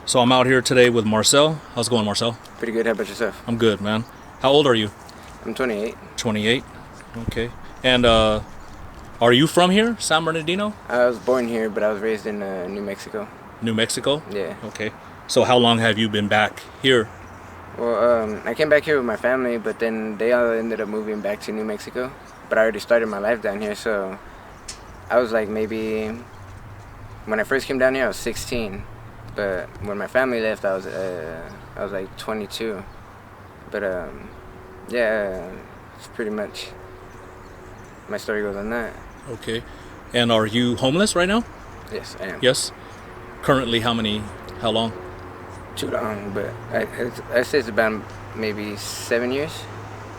So I'm out here today with Marcel. How's it going, Marcel? Pretty good. How about yourself? I'm good, man. How old are you? I'm 28. 28. Okay. And are you from here, San Bernardino? I was born here, but I was raised in New Mexico. New Mexico? Yeah. Okay. So how long have you been back here? Well, I came back here with my family, but then they all ended up moving back to New Mexico. But I already started my life down here, so I was like maybe when I first came down here, I was 16. But when my family left, I was like 22. But yeah, it's pretty much my story goes on that. Okay. And are you homeless right now? Yes, I am. Yes. Currently, how long? Too long, but I say it's about maybe 7 years.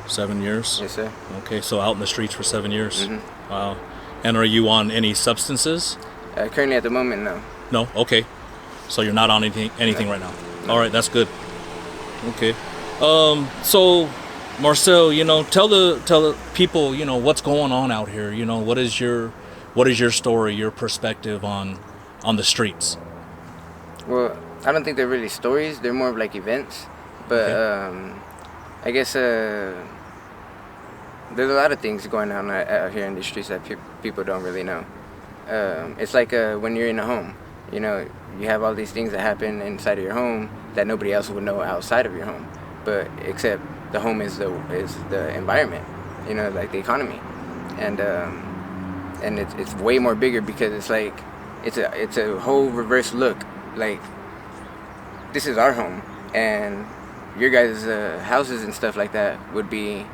7 years? Yes, sir. Okay, so out in the streets for 7 years. Mm-hmm. Wow. And are you on any substances? Currently, at the moment, no. No? Okay. So you're not on anything No. right now? No. All right, that's good. Okay. So Marcel, tell the people, what's going on out here. What is your story, your perspective on the streets? Well, I don't think they're really stories. They're more of like events. But Okay. I guess there's a lot of things going on out here in the streets that people don't really know. It's like when you're in a home, you have all these things that happen inside of your home that nobody else would know outside of your home. But except the home is the environment, like the economy, and it's way more bigger because it's like it's a whole reverse look. Like, this is our home, and your guys' houses and stuff like that would be,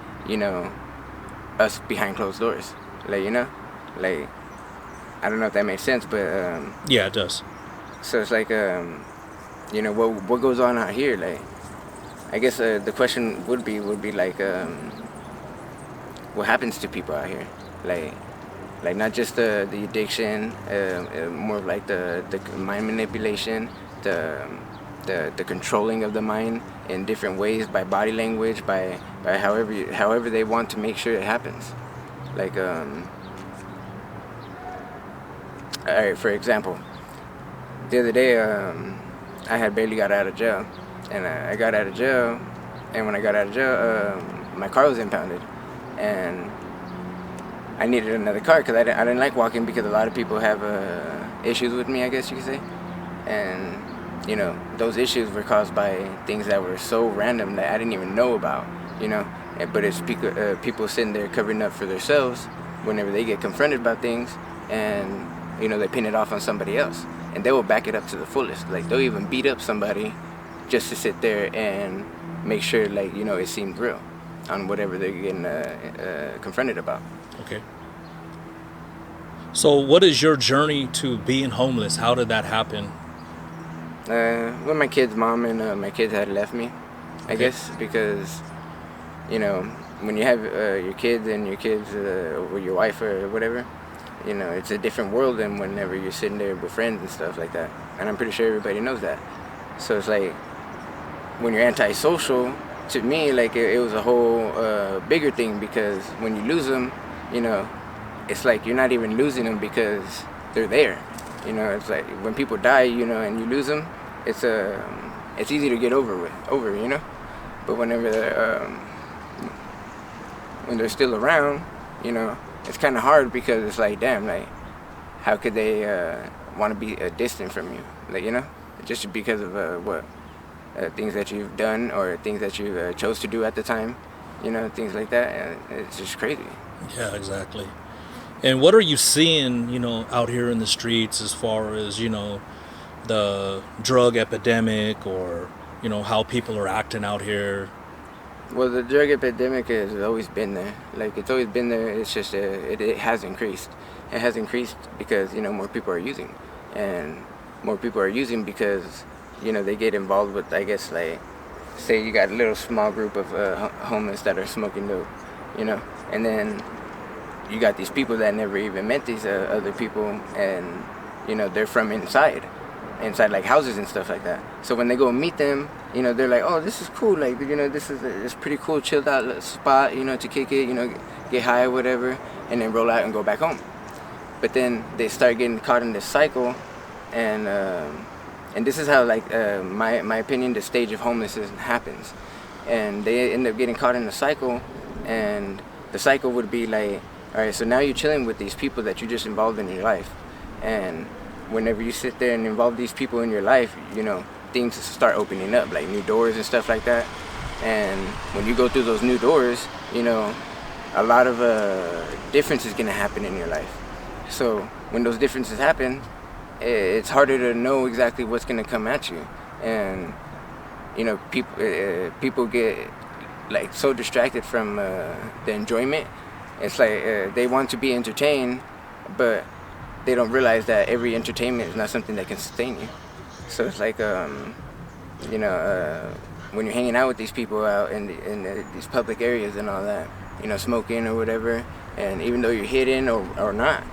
us behind closed doors. Like, like, I don't know if that makes sense, but Yeah, it does. so it's like, what goes on out here? Like, I guess the question would be like, what happens to people out here? Like not just the addiction, more of like the mind manipulation, the controlling of the mind in different ways by body language, by however they want to make sure it happens. Like, all right, for example, the other day I had barely got out of jail, and I got out of jail, and when I got out of jail, my car was impounded, and I needed another car because I didn't like walking because a lot of people have issues with me, I guess you could say. And, those issues were caused by things that were so random that I didn't even know about, But it's people sitting there covering up for themselves whenever they get confronted about things, and, they pin it off on somebody else. And they will back it up to the fullest. Like, they'll even beat up somebody just to sit there and make sure, like, it seemed real on whatever they're getting confronted about. Okay. So what is your journey to being homeless? How did that happen? Well, my kid's mom and my kids had left me, I Okay. guess, because, when you have your kids and your kids with your wife or whatever, it's a different world than whenever you're sitting there with friends and stuff like that. And I'm pretty sure everybody knows that. So it's like, when you're antisocial, to me, like, it was a whole bigger thing, because when you lose them, it's like you're not even losing them because they're there. It's like when people die, and you lose them, it's easy to get over. But whenever when they're still around, it's kind of hard, because it's like, damn, like, how could they want to be distant from you? Like, just because of what things that you've done or things that you chose to do at the time, things like that. And it's just crazy. Yeah, exactly. And what are you seeing, out here in the streets as far as, the drug epidemic, or, how people are acting out here? Well, the drug epidemic has always been there. Like, it's always been there. It's just it has increased. It has increased because, more people are using. And more people are using because, they get involved with, I guess, like, say you got a little small group of homeless that are smoking dope, and then you got these people that never even met these other people, and, they're from inside like houses and stuff like that. So when they go meet them, they're like, oh, this is cool. Like, this is this pretty cool chilled out spot, to kick it, get high or whatever, and then roll out and go back home. But then they start getting caught in this cycle, and And this is how, like, my opinion, the stage of homelessness happens. And they end up getting caught in a cycle, and the cycle would be like, all right, so now you're chilling with these people that you just involved in your life. And whenever you sit there and involve these people in your life, things start opening up, like new doors and stuff like that. And when you go through those new doors, a lot of difference is going to happen in your life. So when those differences happen, it's harder to know exactly what's going to come at you. And people get like so distracted from the enjoyment. It's like they want to be entertained, but they don't realize that every entertainment is not something that can sustain you. So it's like when you're hanging out with these people out in these public areas and all that, smoking or whatever, and even though you're hidden or not,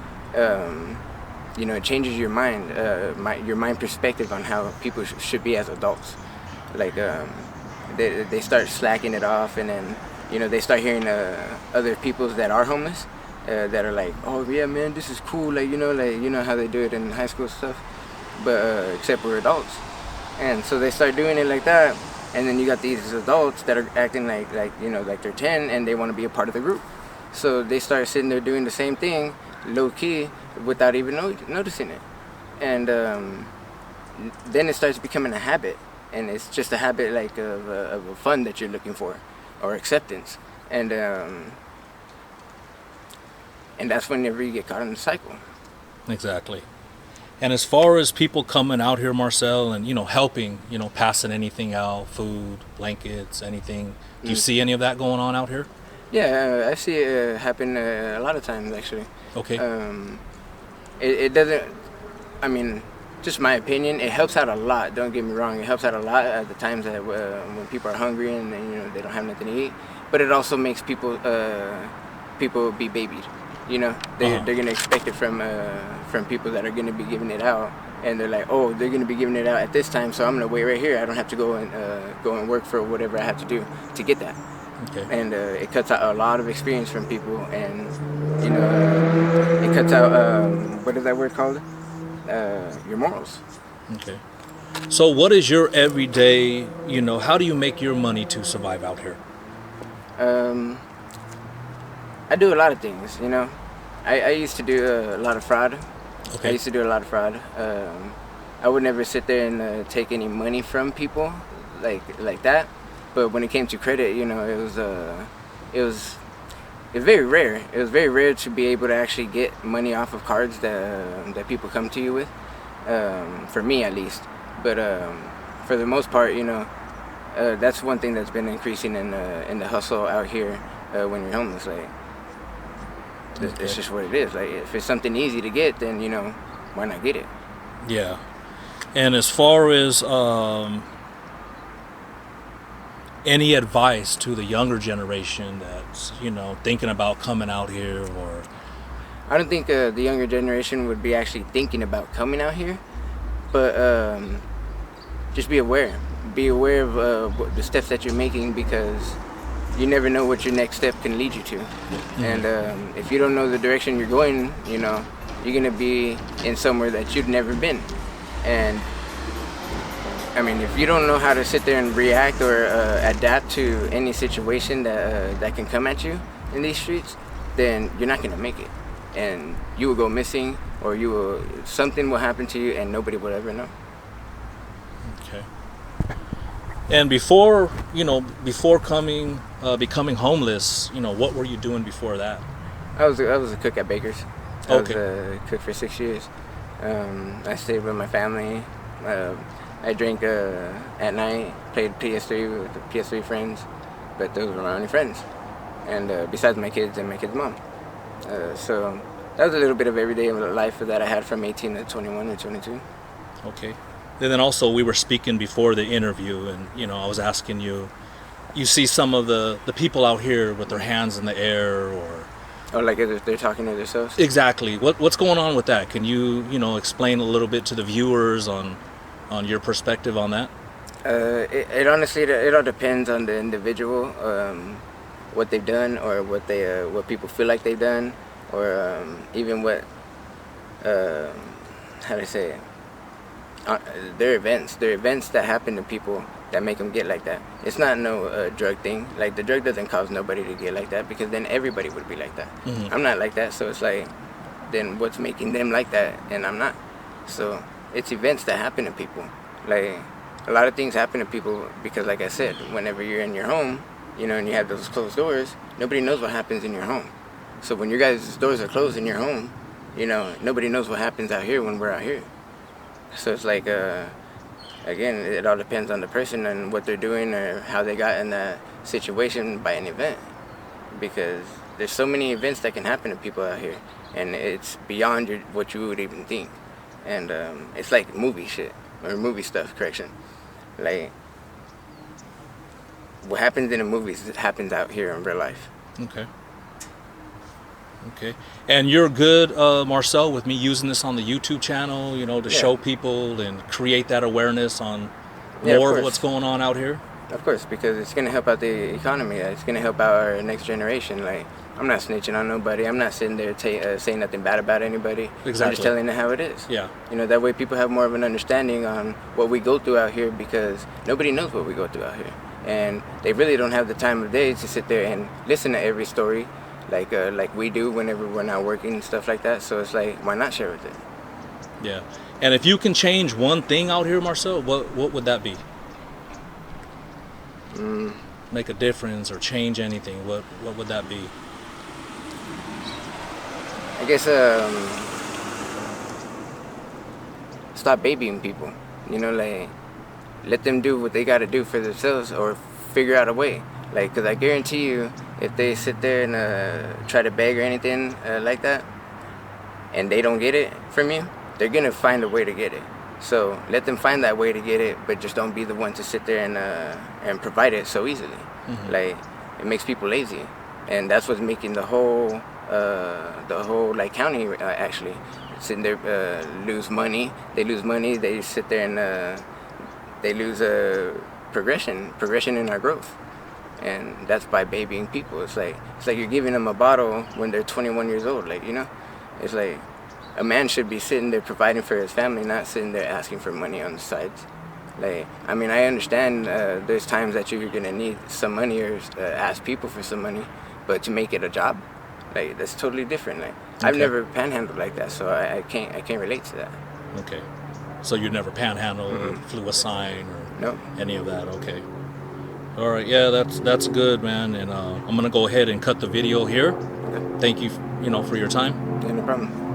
it changes your mind, your mind perspective on how people should be as adults. Like they start slacking it off, and then they start hearing other people that are homeless that are like, oh yeah man, this is cool, like how they do it in high school stuff, but except we're adults. And so they start doing it like that, and then you got these adults that are acting like they're 10 and they want to be a part of the group. So they start sitting there doing the same thing low key without even noticing it. And then it starts becoming a habit, and it's just a habit like of a fun that you're looking for, or acceptance. And that's whenever you get caught in the cycle. Exactly. And as far as people coming out here, Marcel, and helping, passing anything out, food, blankets, anything, do you see any of that going on out here? Yeah, I see it happen a lot of times, actually. Okay. It doesn't, I mean, just my opinion, it helps out a lot. Don't get me wrong, it helps out a lot at the times that when people are hungry and they don't have nothing to eat. But it also makes people be babied. They're gonna expect it from people that are gonna be giving it out, and they're like, oh, they're gonna be giving it out at this time, so I'm gonna wait right here. I don't have to go and work for whatever I have to do to get that. Okay. And it cuts out a lot of experience from people, and it cuts out what is that word called? Your morals. Okay. So what is your everyday? How do you make your money to survive out here? I do a lot of things. I used to do a lot of fraud. Okay. I used to do a lot of fraud. I would never sit there and take any money from people like that. But when it came to credit, it was very rare. It was very rare to be able to actually get money off of cards that people come to you with. For me, at least. But for the most part, that's one thing that's been increasing in the hustle out here when you're homeless. Like, it's just what it is. Like, if it's something easy to get, then why not get it? Yeah. And as far as any advice to the younger generation that's thinking about coming out here, or I don't think the younger generation would be actually thinking about coming out here, but just be aware. Be aware of the steps that you're making, because you never know what your next step can lead you to. Mm-hmm. And if you don't know the direction you're going, you're gonna be in somewhere that you've never been. And I mean, if you don't know how to sit there and react or adapt to any situation that can come at you in these streets, then you're not gonna make it, and you will go missing, or something will happen to you, and nobody will ever know. Okay. And before becoming homeless, what were you doing before that? I was a cook at Baker's. I Okay. was a cook for 6 years. I stayed with my family. I drank at night, played PS3 with the PS3 friends, but those were my only friends. And besides my kids and my kids' mom. So that was a little bit of everyday life that I had from 18 to 21 or 22. Okay. And then also we were speaking before the interview, and I was asking you see some of the people out here with their hands in the air, or like they're talking to themselves? Exactly. What's going on with that? Can you explain a little bit to the viewers on your perspective on that? It honestly, it all depends on the individual, what they've done, or what people feel like they've done, or even what how do I say it? uh, they're events. They're events that happen to people that make them get like that. It's not no drug thing. Like the drug doesn't cause nobody to get like that, because then everybody would be like that. I'm not like that, so it's like, then what's making them like that and I'm not? So it's events that happen to people. Like a lot of things happen to people because, like I said, whenever you're in your home, you know, and you have those closed doors, nobody knows what happens in your home. So when your guys' doors are closed in your home, you know, nobody knows what happens out here when we're out here. So it's like, again, it all depends on the person and what they're doing or how they got in that situation by an event. Because there's so many events that can happen to people out here, and it's beyond what you would even think. And it's like movie shit, or movie stuff, correction. Like, what happens in the movies happens out here in real life. Okay. Okay. And you're good, Marcel, with me using this on the YouTube channel, you know, to show people and create that awareness on more of what's going on out here? Of course, because it's going to help out the economy. It's going to help out our next generation. Like, I'm not snitching on nobody. I'm not sitting there saying nothing bad about anybody. Exactly. I'm just telling it how it is. Yeah. You know, that way people have more of an understanding on what we go through out here, because nobody knows what we go through out here. And they really don't have the time of day to sit there and listen to every story like we do whenever we're not working and stuff like that. So it's like, why not share with it? Yeah. And if you can change one thing out here, Marcel, what would that be? Make a difference or change anything, what would that be? I guess stop babying people. You know, like, let them do what they got to do for themselves, or figure out a way. Like, because I guarantee you, if they sit there and try to beg or anything like that, and they don't get it from you, they're going to find a way to get it. So let them find that way to get it, but just don't be the one to sit there and provide it so easily. Like, it makes people lazy, and that's what's making the whole like county actually sitting there lose money. They lose money. They sit there and they lose progression in our growth, and that's by babying people. It's like you're giving them a bottle when they're 21 years old. Like, you know, it's like, a man should be sitting there providing for his family, not sitting there asking for money on the sides. Like, I mean, I understand there's times that you're gonna need some money or ask people for some money, but to make it a job, like, that's totally different. Like, I've never panhandled like that, so I can't relate to that. Okay. So you never panhandled or flew a sign or any of that? Okay. All right. Yeah, that's good, man. And I'm gonna go ahead and cut the video here. Okay. Thank you, for your time. Yeah, no problem.